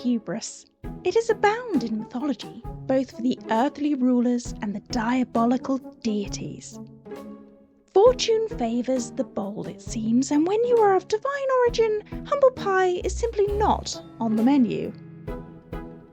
hubris. It is abound in mythology, both for the earthly rulers and the diabolical deities. Fortune favours the bold, it seems, and when you are of divine origin, humble pie is simply not on the menu.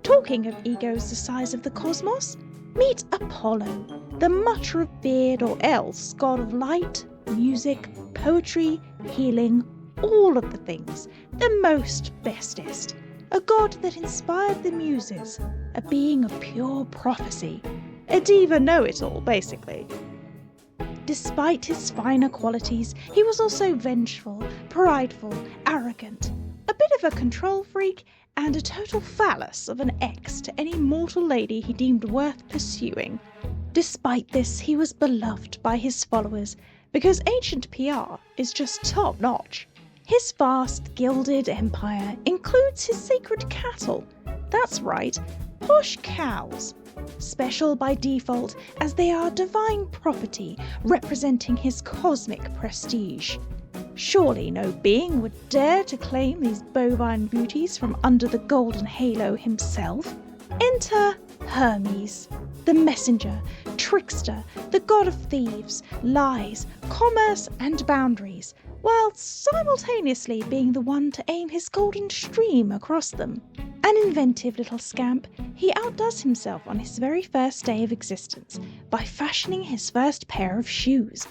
Talking of egos the size of the cosmos, meet Apollo, the much revered or else god of light, music, poetry, healing, all of the things, the most bestest. A god that inspired the muses, a being of pure prophecy, a diva know-it-all, basically. Despite his finer qualities, he was also vengeful, prideful, arrogant, a bit of a control freak, and a total phallus of an ex to any mortal lady he deemed worth pursuing. Despite this, he was beloved by his followers, because ancient PR is just top-notch. His vast, gilded empire includes his sacred cattle. That's right, posh cows. Special by default, as they are divine property, representing his cosmic prestige. Surely no being would dare to claim these bovine beauties from under the golden halo himself. Enter Hermes, the messenger, trickster, the god of thieves, lies, commerce and boundaries, while simultaneously being the one to aim his golden stream across them. An inventive little scamp, he outdoes himself on his very first day of existence by fashioning his first pair of shoes.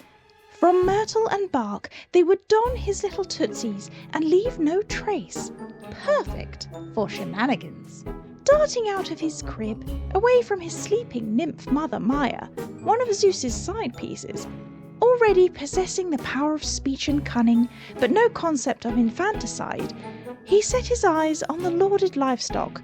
From myrtle and bark, they would don his little tootsies and leave no trace. Perfect for shenanigans. Darting out of his crib, away from his sleeping nymph mother Maya, one of Zeus's side pieces, already possessing the power of speech and cunning, but no concept of infanticide, he set his eyes on the lauded livestock.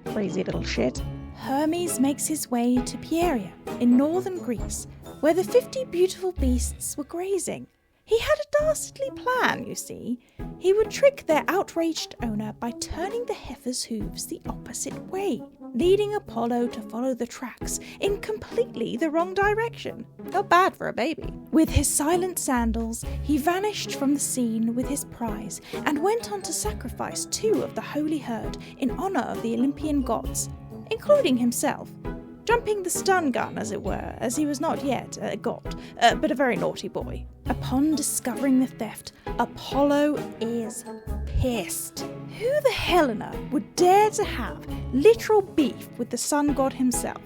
Crazy little shit. Hermes makes his way to Pieria, in northern Greece, where the 50 beautiful beasts were grazing. He had a dastardly plan, you see. He would trick their outraged owner by turning the heifer's hooves the opposite way, leading Apollo to follow the tracks in completely the wrong direction. Not bad for a baby. With his silent sandals, he vanished from the scene with his prize and went on to sacrifice 2 of the holy herd in honour of the Olympian gods, including himself. Jumping the stun gun, as it were, as he was not yet a god, but a very naughty boy. Upon discovering the theft, Apollo is pissed. Who the Helena would dare to have literal beef with the sun god himself,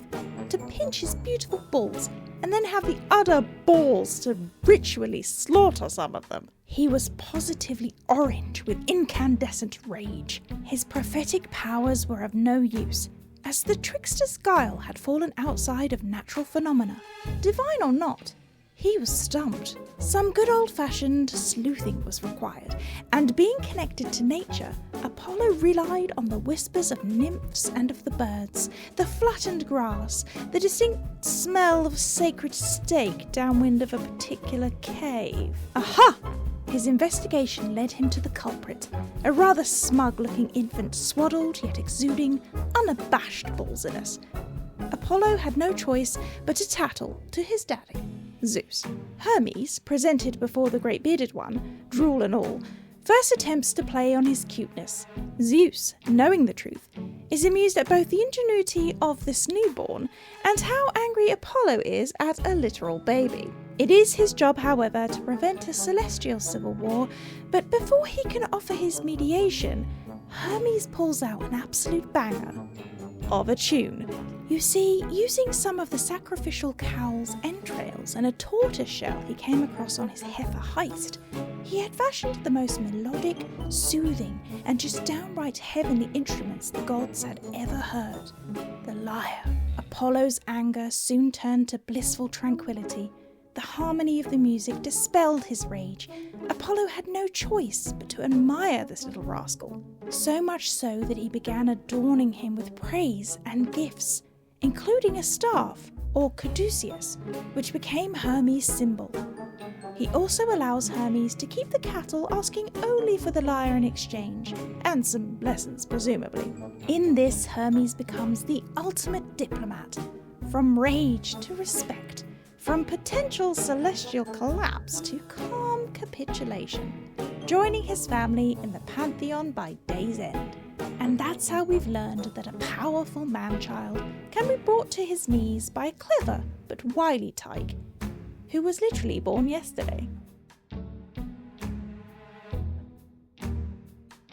to pinch his beautiful bulls, and then have the utter balls to ritually slaughter some of them? He was positively orange with incandescent rage. His prophetic powers were of no use, as the trickster's guile had fallen outside of natural phenomena. Divine or not, he was stumped. Some good old-fashioned sleuthing was required, and being connected to nature, Apollo relied on the whispers of nymphs and of the birds, the flattened grass, the distinct smell of sacred steak downwind of a particular cave. Aha! His investigation led him to the culprit, a rather smug-looking infant swaddled yet exuding unabashed ballsiness. Apollo had no choice but to tattle to his daddy, Zeus. Hermes, presented before the great bearded one, drool and all, first attempts to play on his cuteness. Zeus, knowing the truth, is amused at both the ingenuity of this newborn and how angry Apollo is at a literal baby. It is his job, however, to prevent a celestial civil war, but before he can offer his mediation, Hermes pulls out an absolute banger of a tune. You see, using some of the sacrificial cow's entrails and a tortoise shell he came across on his heifer heist, he had fashioned the most melodic, soothing, and just downright heavenly instruments the gods had ever heard. The lyre. Apollo's anger soon turned to blissful tranquility. The harmony of the music dispelled his rage. Apollo had no choice but to admire this little rascal, so much so that he began adorning him with praise and gifts, including a staff, or caduceus, which became Hermes' symbol. He also allows Hermes to keep the cattle, asking only for the lyre in exchange, and some lessons presumably. In this, Hermes becomes the ultimate diplomat, from rage to respect, from potential celestial collapse to calm capitulation, joining his family in the pantheon by day's end. And And that's how we've learned that a powerful man-child can be brought to his knees by a clever but wily tyke who was literally born yesterday.